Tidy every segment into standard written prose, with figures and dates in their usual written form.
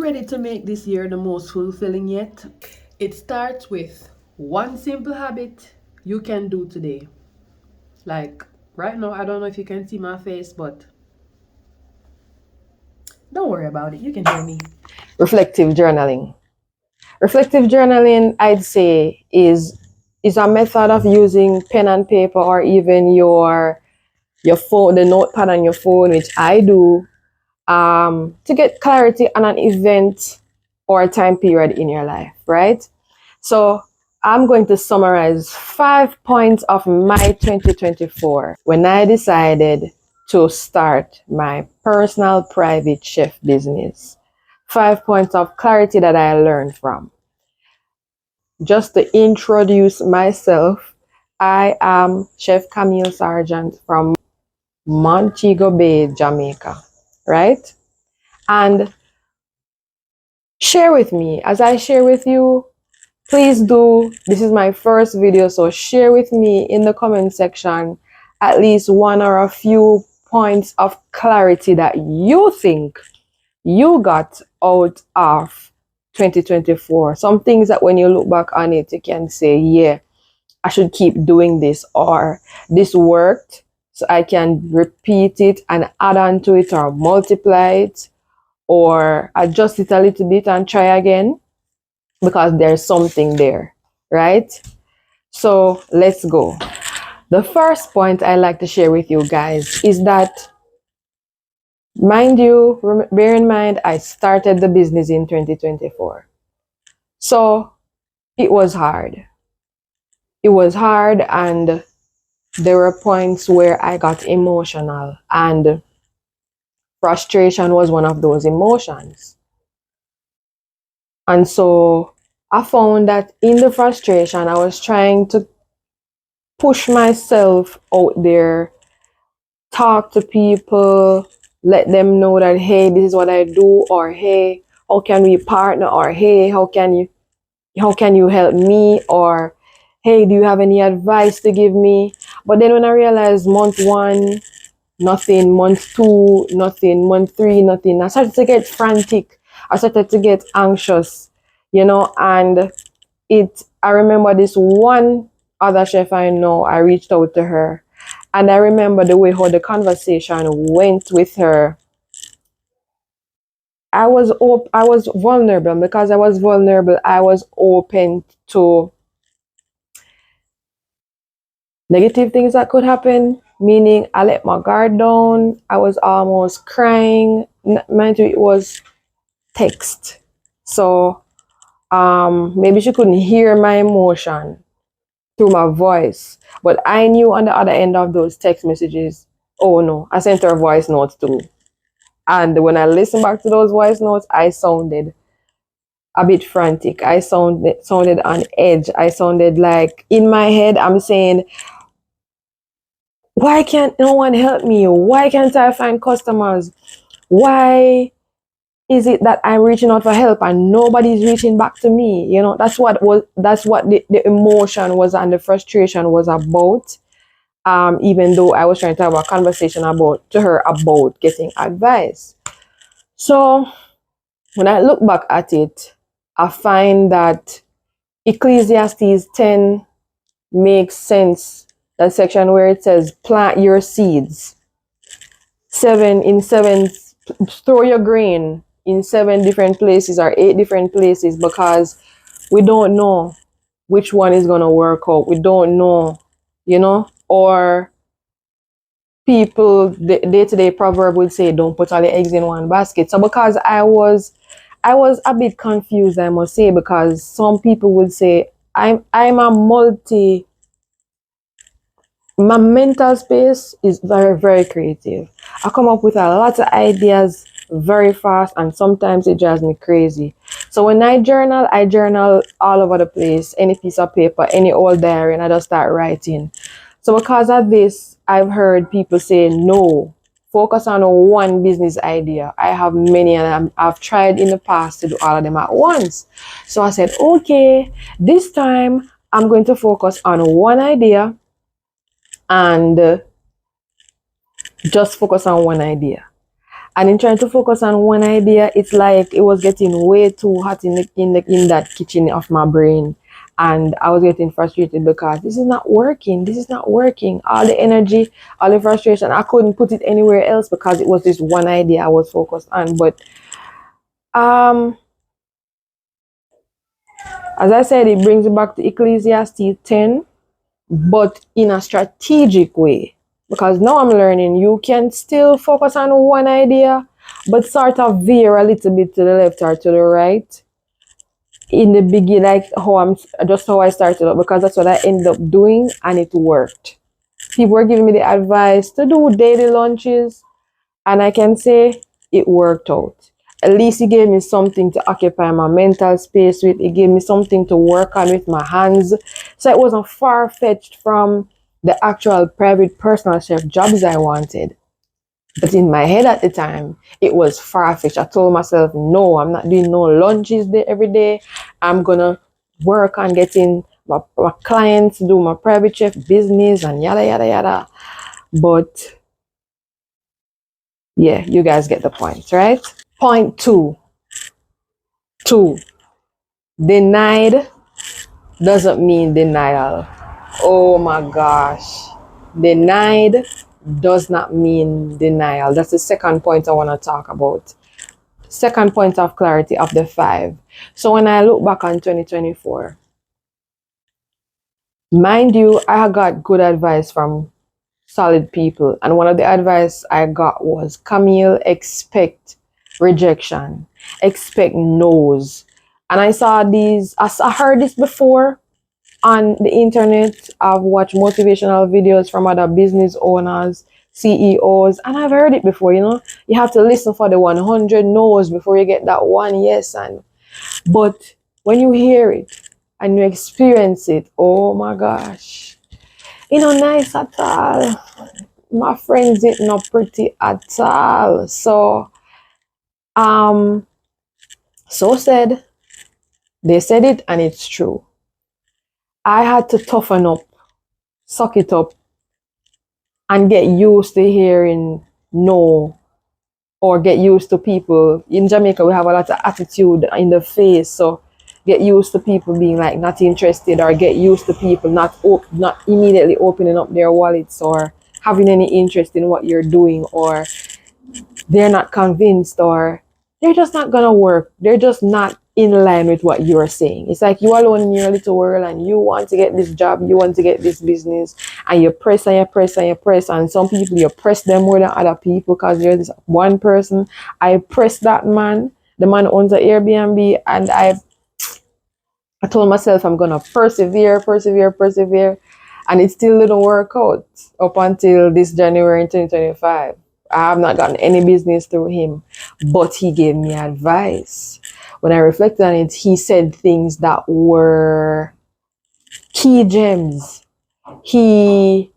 ready to make this year the most fulfilling yet? It starts with one simple habit you can do today. Like right now, I don't know if you can see my face, but don't worry about it. You can hear me. Reflective journaling. Reflective journaling, I'd say, is a method of using pen and paper or even your phone, the notepad on your phone, which I do, to get clarity on an event or a time period in your life, right? So I'm going to summarize 5 points of my 2024 when I decided to start my personal private chef business. 5 points of clarity that I learned from. Just to introduce myself, I am Chef Camille Sargent from Montego Bay, Jamaica, right? And share with me. As I share with you, please do. This is my first video, so share with me in the comment section at least one or a few points of clarity that you think you got out of 2024. Some things that when you look back on it, you can say, yeah, I should keep doing this, or this worked, so I can repeat it and add on to it or multiply it or adjust it a little bit and try again because there's something there, right? So let's go. The first point I like to share with you guys is that, mind you, bear in mind, I started the business in 2024. So it was hard. It was hard, and there were points where I got emotional, and frustration was one of those emotions. And so I found that in the frustration, I was trying to push myself out there, talk to people, let them know that, hey, this is what I do, or hey, how can we partner, or hey, how can you help me, or hey, do you have any advice to give me? But then when I realized month one, nothing, month two, nothing, month three, nothing, I started to get frantic. I started to get anxious, and I remember this one other chef I know, I reached out to her, and I remember the way how the conversation went with her. I was vulnerable. Because I was vulnerable, I was open to negative things that could happen, meaning I let my guard down. I was almost crying. Mind you, it was text. So maybe she couldn't hear my emotion through my voice. But I knew on the other end of those text messages, oh no, I sent her voice notes too. And when I listened back to those voice notes, I sounded a bit frantic. I sounded on edge. I sounded like, in my head, I'm saying, why can't no one help me? Why can't I find customers? Why is it that I'm reaching out for help and nobody's reaching back to me? That's what the emotion was and the frustration was about. Even though I was trying to have a conversation to her about getting advice. So when I look back at it, I find that Ecclesiastes 10 makes sense. That section where it says, plant your seeds. Throw your grain in 7 different places or 8 different places, because we don't know which one is going to work out. We don't know, or people, the day-to-day proverb would say, don't put all your eggs in one basket. So because I was a bit confused, I must say, because some people would say I'm my mental space is very, very creative. I come up with a lot of ideas very fast, and sometimes it drives me crazy. So when I journal all over the place, any piece of paper, any old diary, and I just start writing. So because of this, I've heard people say, no, focus on one business idea. I have many, and I've tried in the past to do all of them at once. So I said, okay, this time I'm going to focus on one idea and just focus on one idea. And in trying to focus on one idea, it's like it was getting way too hot in that kitchen of my brain. And I was getting frustrated because this is not working. This is not working. All the energy, all the frustration, I couldn't put it anywhere else because it was this one idea I was focused on. But um, as I said, it brings me back to Ecclesiastes 10, but in a strategic way. Because now I'm learning you can still focus on one idea, but sort of veer a little bit to the left or to the right in the beginning, like how I started out, because that's what I ended up doing and it worked. People were giving me the advice to do daily lunches, and I can say it worked out. At least it gave me something to occupy my mental space with. It gave me something to work on with my hands. So it wasn't far fetched from the actual private personal chef jobs I wanted. But in my head at the time, it was far fetched. I told myself, no, I'm not doing no lunches day every day. I'm gonna work on getting my clients to do my private chef business and yada yada yada. But yeah, you guys get the point, right? Point two, denied doesn't mean denial. Oh my gosh. Denied does not mean denial. That's the second point I want to talk about. Second point of clarity of the five. So when I look back on 2024, mind you, I got good advice from solid people. And one of the advice I got was, Camille, expect rejection, expect no's. And I heard this before on the internet. I've watched motivational videos from other business owners, CEOs, and I've heard it before. You have to listen for the 100 no's before you get that one yes. But when you hear it and you experience it, oh my gosh, nice at all. My friends, it not pretty at all. So, um, so said, they said it, and it's true. I had to toughen up, suck it up, and get used to hearing no, or get used to people. In Jamaica, we have a lot of attitude in the face, so get used to people being like not interested, or get used to people not immediately opening up their wallets or having any interest in what you're doing, or they're not convinced, or they're just not gonna work. They're just not in line with what you're saying. It's like you alone in your little world and you want to get this job, you want to get this business, and you press and you press and you press. And some people, you press them more than other people because you're this one person. I pressed that man, the man owns an Airbnb, and I told myself I'm gonna persevere, persevere, persevere, and it still didn't work out up until this January in 2025. I have not gotten any business through him, but he gave me advice. When I reflected on it, he said things that were key gems. He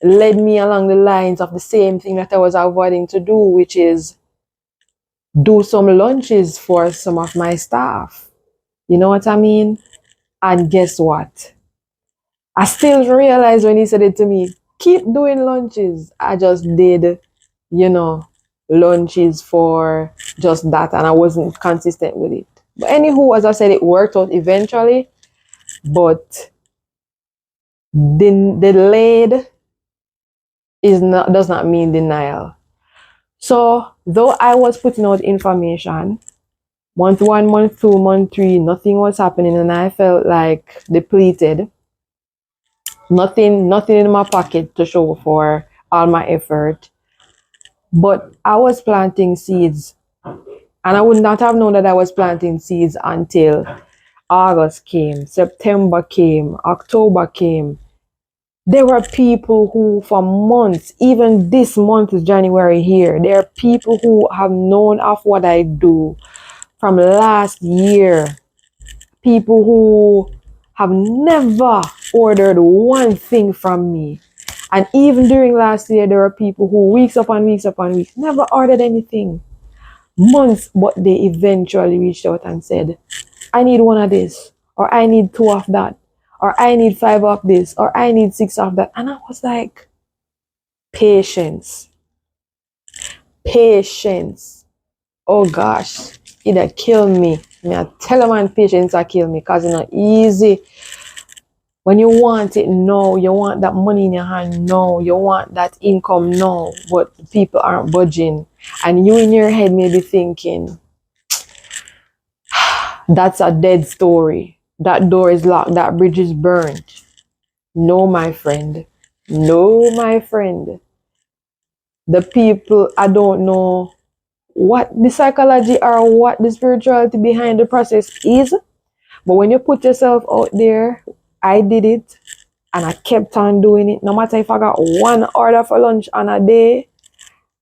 led me along the lines of the same thing that I was avoiding to do, which is do some lunches for some of my staff. You know what I mean? And guess what? I still realized when he said it to me, keep doing lunches. I just did, you know, lunches for just that, and I wasn't consistent with it. But anywho, as I said, it worked out eventually, but the delayed does not mean denial. So though I was putting out information, month one, month two, month three, nothing was happening, and I felt like depleted. Nothing in my pocket to show for all my effort. But I was planting seeds, and I would not have known that I was planting seeds until August came, September came, October came. There were people who, for months, even this month is January here, there are people who have known of what I do from last year. People who have never ordered one thing from me. And even during last year, there were people who weeks upon weeks upon weeks never ordered anything. Months, but they eventually reached out and said, I need one of this, or I need two of that, or I need five of this, or I need six of that. And I was like, patience. Patience. Oh gosh, it'll kill me. I tell a man patience will kill me because it's not easy. When you want it now, you want that money in your hand now, you want that income now, but people aren't budging. And you in your head may be thinking, that's a dead story. That door is locked, that bridge is burned. No, my friend. No, my friend. The people, I don't know what the psychology or what the spirituality behind the process is, but when you put yourself out there, I did it and I kept on doing it. No matter if I got one order for lunch on a day,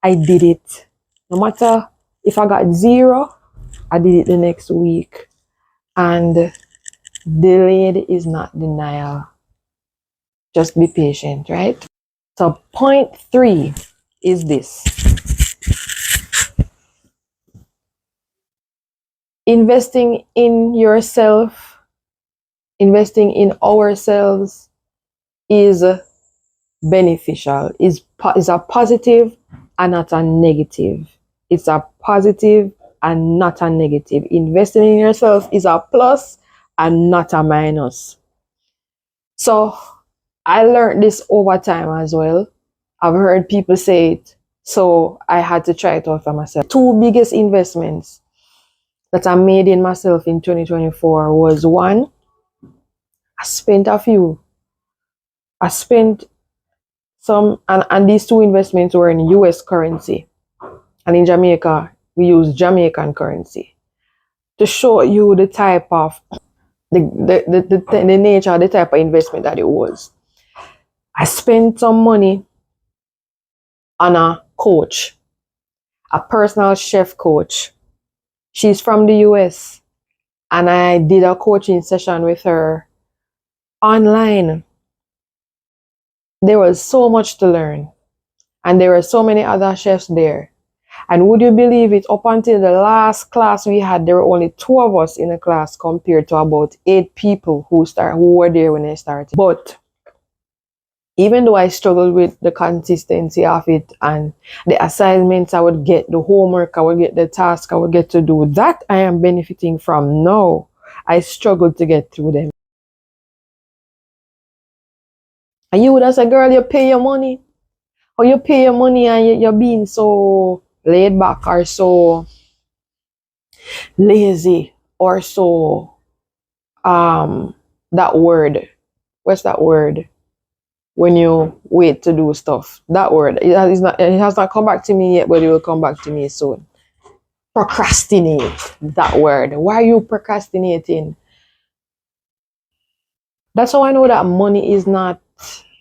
I did it. No matter if I got zero, I did it the next week. And delayed is not denial. Just be patient, right? So point 3 is this. Investing in yourself, investing in ourselves is beneficial, is a positive and not a negative. It's a positive and not a negative. Investing in yourself is a plus and not a minus. So I learned this over time as well. I've heard people say it, so I had to try it out for myself. Two biggest investments that I made in myself in 2024 was one, I spent some, and these two investments were in US currency. And in Jamaica, we use Jamaican currency. To show you the type of, the nature, the type of investment that it was. I spent some money on a coach, a personal chef coach. She's from the US. And I did a coaching session with her online. There was so much to learn. And there were so many other chefs there. And would you believe it, up until the last class we had, there were only 2 of us in the class compared to about 8 people who were there when I started. But even though I struggled with the consistency of it and the assignments I would get, the homework I would get, the task I would get to do, that I am benefiting from now. I struggled to get through them. And you would have said, girl, you pay your money. Or you pay your money and you're being so laid back or so lazy or so that word. What's that word? When you wait to do stuff. That word. It has not come back to me yet, but it will come back to me soon. Procrastinate. That word. Why are you procrastinating? That's how I know that money is not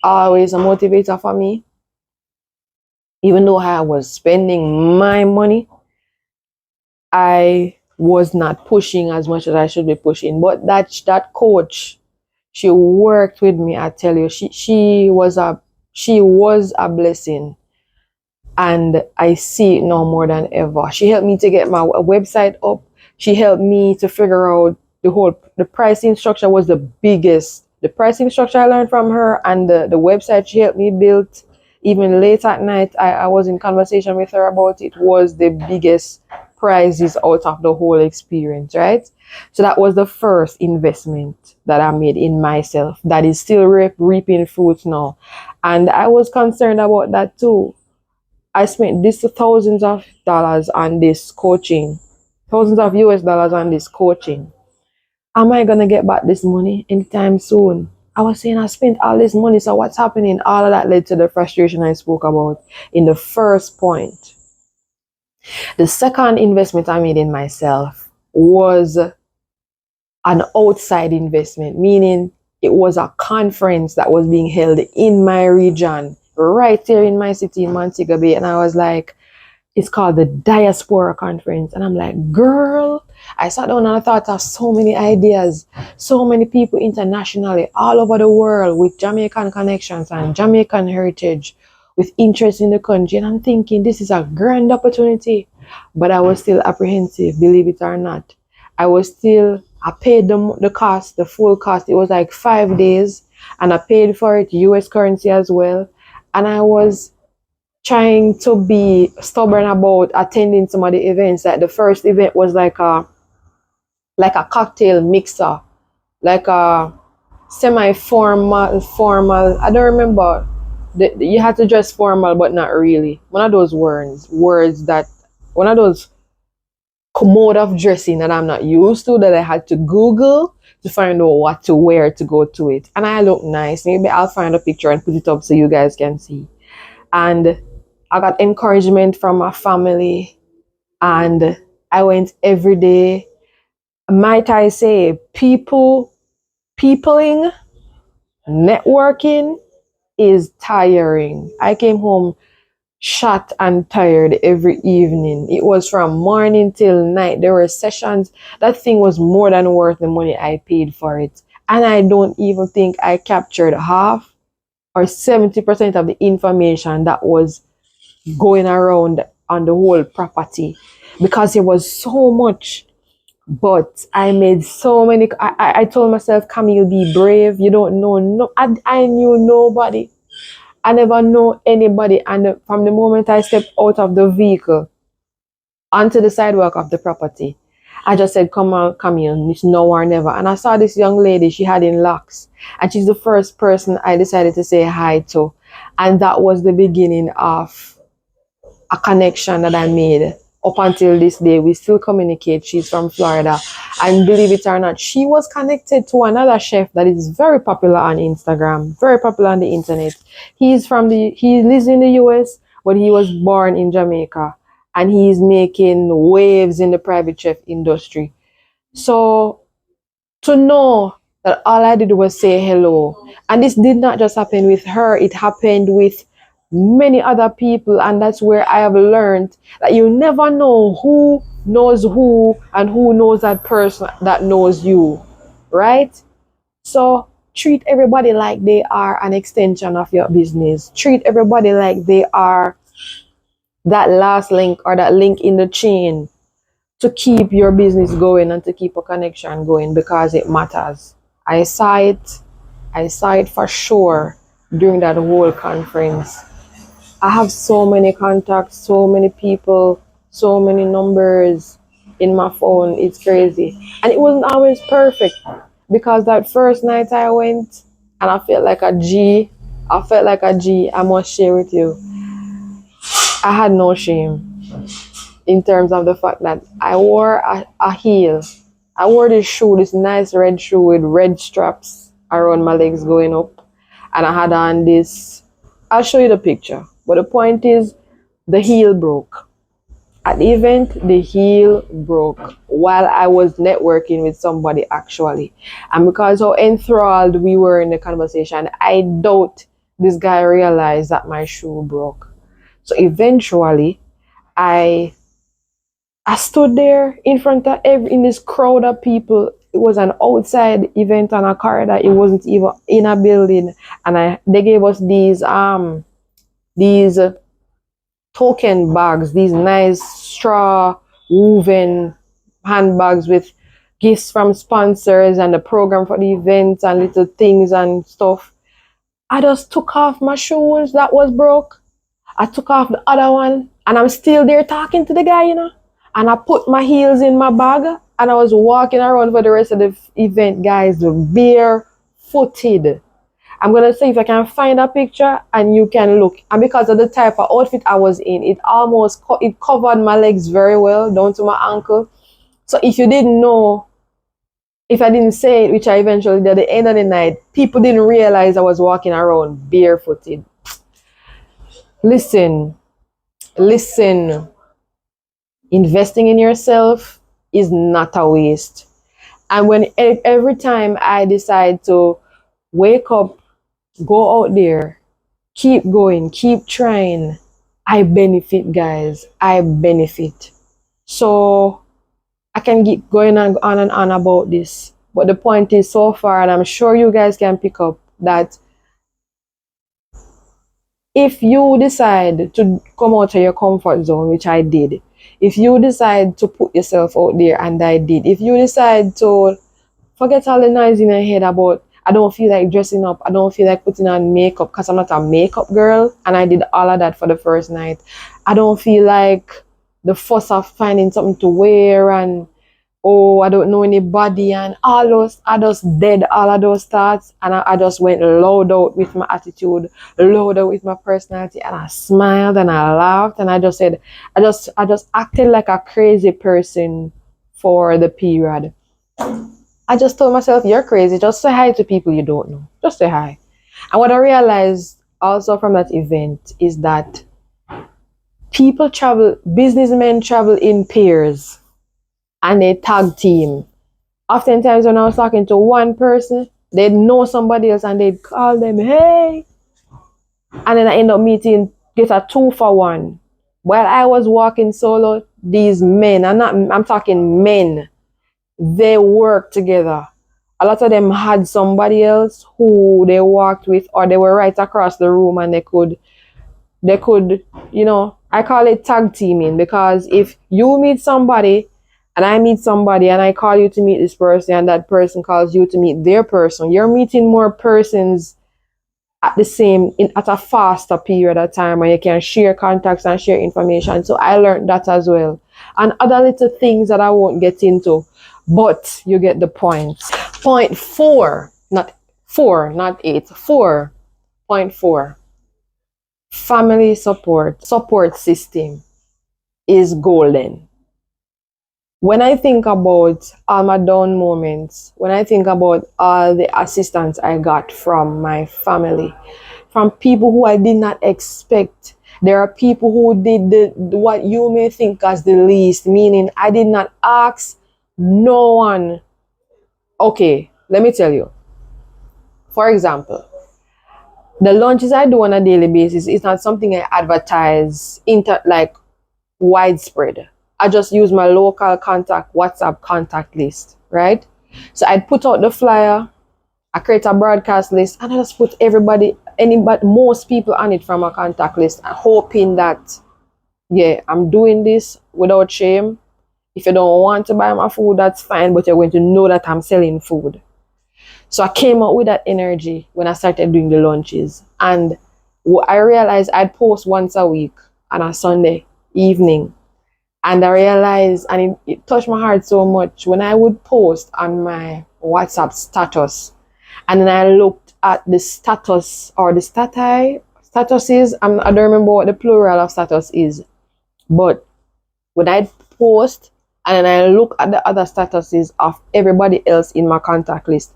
always a motivator for me. Even though I was spending my money, I was not pushing as much as I should be pushing. But that coach, she worked with me. I tell you, she was a blessing, and I see it now more than ever. She helped me to get my website up. She helped me to figure out the pricing structure was the biggest. The pricing structure I learned from her, and the website she helped me build. Even late at night, I was in conversation with her about it, was the biggest prizes out of the whole experience, right? So that was the first investment that I made in myself that is still reaping fruits now. And I was concerned about that too. I spent this thousands of dollars on this coaching, thousands of US dollars on this coaching. Am I gonna get back this money anytime soon? I was saying I spent all this money, so what's happening? All of that led to the frustration I spoke about in the first point. The second investment I made in myself was an outside investment, meaning it was a conference that was being held in my region, right there in my city in Montego Bay. And I was like, it's called the Diaspora Conference. And I'm like, girl, I sat down and I thought of so many ideas, so many people internationally, all over the world with Jamaican connections and Jamaican heritage, with interest in the country. And I'm thinking, this is a grand opportunity. But I was still apprehensive, believe it or not. I paid the cost, the full cost. It was like 5 days. And I paid for it, US currency as well. And I was trying to be stubborn about attending some of the events. Like the first event was like a cocktail mixer, like a semi-formal. I don't remember. You had to dress formal, but not really. One of those words that one of those mode of dressing that I'm not used to, that I had to Google to find out what to wear to go to it. And I look nice. Maybe I'll find a picture and put it up so you guys can see. And I got encouragement from my family, and I went every day. Might I say, peopling, networking is tiring. I came home shot and tired every evening. It was from morning till night. There were sessions. That thing was more than worth the money I paid for it. And I don't even think I captured half or 70% of the information that was going around on the whole property, because it was so much. But I made so many. I told myself, Camille, be brave. You don't know. No, I knew nobody. I never know anybody. And from the moment I stepped out of the vehicle onto the sidewalk of the property, I just said, come on, Camille, it's now or never. And I saw this young lady, she had in locks. And she's the first person I decided to say hi to. And that was the beginning of a connection that I made. Up until this day, we still communicate. She's from Florida. And believe it or not, she was connected to another chef that is very popular on Instagram, very popular on the internet. He lives in the US, but he was born in Jamaica. And he's making waves in the private chef industry. So to know that all I did was say hello. And this did not just happen with her, it happened with many other people. And that's where I have learned that you never know who knows who and who knows that person that knows you, right? So treat everybody like they are an extension of your business. Treat everybody like they are that last link or that link in the chain to keep your business going and to keep a connection going, because it matters. I saw it. I saw it for sure during that whole conference. I have so many contacts, so many people, so many numbers in my phone. It's crazy. And it wasn't always perfect, because that first night I went and I felt like a G. I felt like a G, I must share with you. I had no shame in terms of the fact that I wore a heel. I wore this shoe, this nice red shoe with red straps around my legs going up. And I had on this, I'll show you the picture. But the point is, the heel broke. At the event, the heel broke while I was networking with somebody actually. And because how enthralled we were in the conversation, I doubt this guy realized that my shoe broke. So eventually, I stood there in front of in this crowd of people. It was an outside event on a corridor. It wasn't even in a building. And they gave us these token bags, these nice straw woven handbags with gifts from sponsors and the program for the events and little things and stuff. I just took off my shoes that was broke. I took off the other one, and I'm still there talking to the guy, And I put my heels in my bag, and I was walking around for the rest of the event, guys, barefooted. I'm going to see if I can find a picture and you can look. And because of the type of outfit I was in, it covered my legs very well, down to my ankle. So if you didn't know, if I didn't say it, which I eventually did at the end of the night, people didn't realize I was walking around barefooted. Listen. Investing in yourself is not a waste. And every time I decide to wake up, go out there, keep going, keep trying, I benefit, guys. I benefit. So I can keep going on and on about this. But the point is, so far, and I'm sure you guys can pick up, that if you decide to come out of your comfort zone, which I did, if you decide to put yourself out there, and I did, if you decide to forget all the noise in your head about I don't feel like dressing up. I don't feel like putting on makeup because I'm not a makeup girl. And I did all of that for the first night. I don't feel like the fuss of finding something to wear and, oh, I don't know anybody and all those. I just did all of those thoughts and I just went loud out with my attitude, loud out with my personality, and I smiled and I laughed and I just said, I just acted like a crazy person for the period. I just told myself, you're crazy. Just say hi to people you don't know. Just say hi. And what I realized also from that event is that people travel, businessmen travel in pairs and they tag team. Oftentimes, when I was talking to one person, they'd know somebody else and they'd call them, hey. And then I end up meeting, get a 2 for 1. While I was walking solo, these men, I'm talking men, they worked together. A lot of them had somebody else who they walked with, or they were right across the room and they could, I call it tag teaming, because if you meet somebody and I meet somebody and I call you to meet this person and that person calls you to meet their person, you're meeting more persons at a faster period of time, and you can share contacts and share information. So I learned that as well. And other little things that I won't get into, but you get the point. Point four, not 8, 4.4. Family support system is golden. When I think about all my down moments, when I think about all the assistance I got from my family, from people who I did not expect, there are people who did what you may think as the least, meaning I did not ask no one. Okay, let me tell you. For example, the lunches I do on a daily basis is not something I advertise like widespread. I just use my local contact WhatsApp contact list, right? So I'd put out the flyer, I create a broadcast list, and I just put most people on it from a contact list, hoping that, yeah, I'm doing this without shame. If you don't want to buy my food, that's fine, but you're going to know that I'm selling food. So I came out with that energy when I started doing the lunches. And I realized I'd post once a week on a Sunday evening. And I realized, and it touched my heart so much, when I would post on my WhatsApp status, and then I looked at the status or the statuses, I don't remember what the plural of status is, but when I post and then I look at the other statuses of everybody else in my contact list,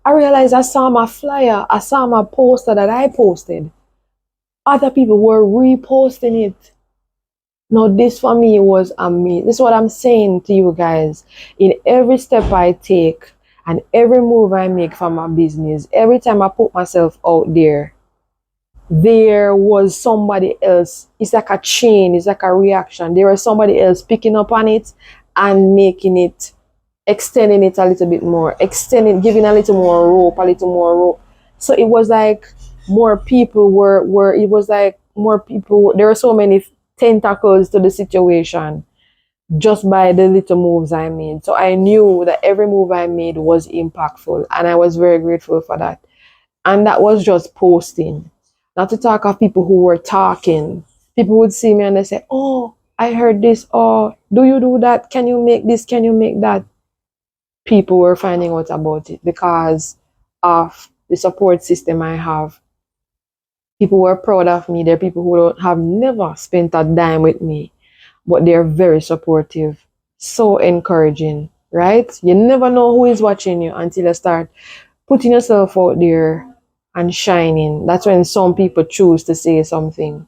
I realized I saw my flyer, I saw my poster that I posted. Other people were reposting it. Now, this for me was amazing. This is what I'm saying to you guys. In every step I take and every move I make for my business, every time I put myself out there was somebody else. It's like a chain, it's like a reaction. There was somebody else picking up on it and making it, extending it a little bit more, giving a little more rope. So it was like more people there were so many tentacles to the situation just by the little moves I made. So I knew that every move I made was impactful, and I was very grateful for that. And that was just posting. Not to talk of people who were talking. People would see me and they say, oh, I heard this. Oh, do you do that? Can you make this? Can you make that? People were finding out about it because of the support system I have. People were proud of me. There are people who have never spent a dime with me, but they're very supportive, so encouraging, right? You never know who is watching you until you start putting yourself out there and shining. That's when some people choose to say something.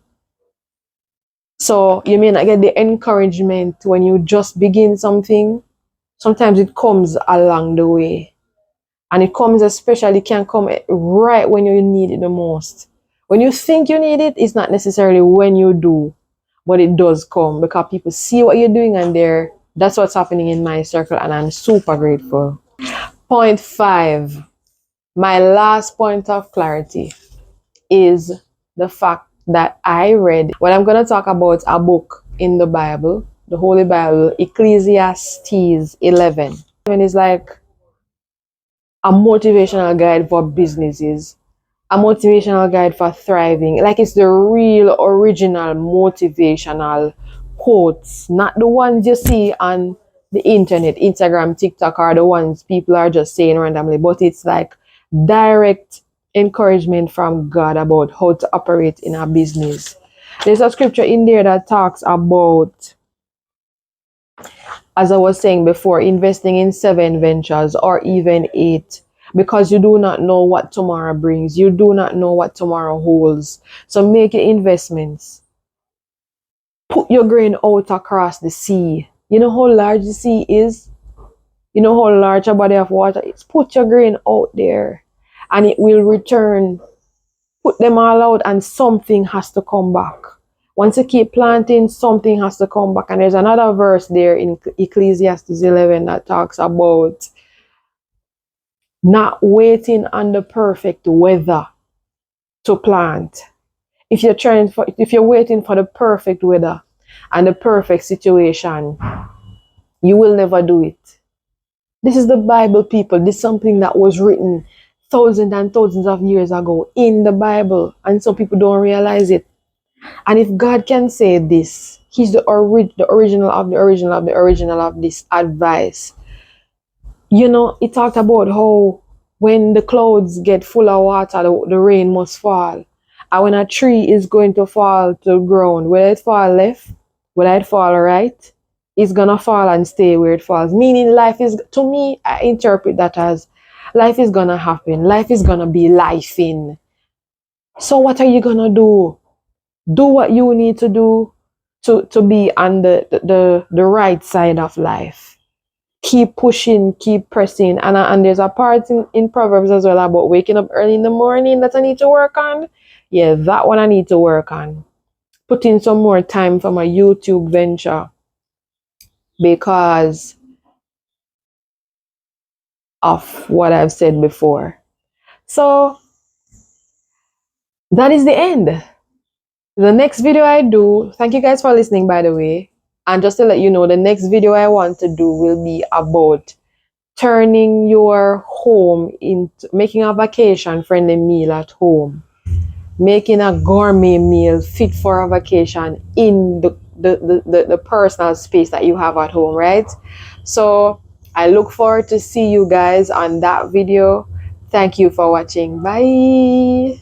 So you may not get the encouragement when you just begin something. Sometimes it comes along the way. And it can come right when you need it the most. When you think you need it, it's not necessarily when you do, but it does come because people see what you're doing and that's what's happening in my circle, and I'm super grateful. Point 5, my last point of clarity is the fact that I'm going to talk about a book in the Bible, the Holy Bible, Ecclesiastes 11. Is like a motivational guide for businesses, a motivational guide for thriving. Like it's the real original motivational quotes, not the ones you see on the internet, Instagram, TikTok, or the ones people are just saying randomly, but it's like direct encouragement from God about how to operate in a business. There's a scripture in there that talks about, as I was saying before, investing in 7 ventures or even 8, because you do not know what tomorrow brings. You do not know what tomorrow holds. So make your investments. Put your grain out across the sea. You know how large the sea is? You know how large a body of water is? Put your grain out there and it will return. Put them all out and something has to come back. Once you keep planting, something has to come back. And there's another verse there in Ecclesiastes 11 that talks about not waiting on the perfect weather to plant. If you're waiting for the perfect weather and the perfect situation, you will never do it. This is the Bible, people. This is something that was written thousands and thousands of years ago in the Bible, and some people don't realize it. And if God can say this, He's the original of the original of the original of this advice. You know, it talked about how when the clouds get full of water, the rain must fall. And when a tree is going to fall to the ground, whether it fall left, whether it fall right, it's gonna fall and stay where it falls. Meaning life is, to me, I interpret that as life is gonna happen. Life is gonna be lifing. So what are you gonna do? Do what you need to do to be on the right side of life. Keep pushing, keep pressing. And there's a part in Proverbs as well about waking up early in the morning that I need to work on. Yeah, that one I need to work on. Put in some more time for my YouTube venture because of what I've said before. So that is the end. The next video I do, thank you guys for listening, by the way. And just to let you know, the next video I want to do will be about turning your home into making a vacation friendly meal at home, making a gourmet meal fit for a vacation in the personal space that you have at home, right? So I look forward to see you guys on that video. Thank you for watching. Bye.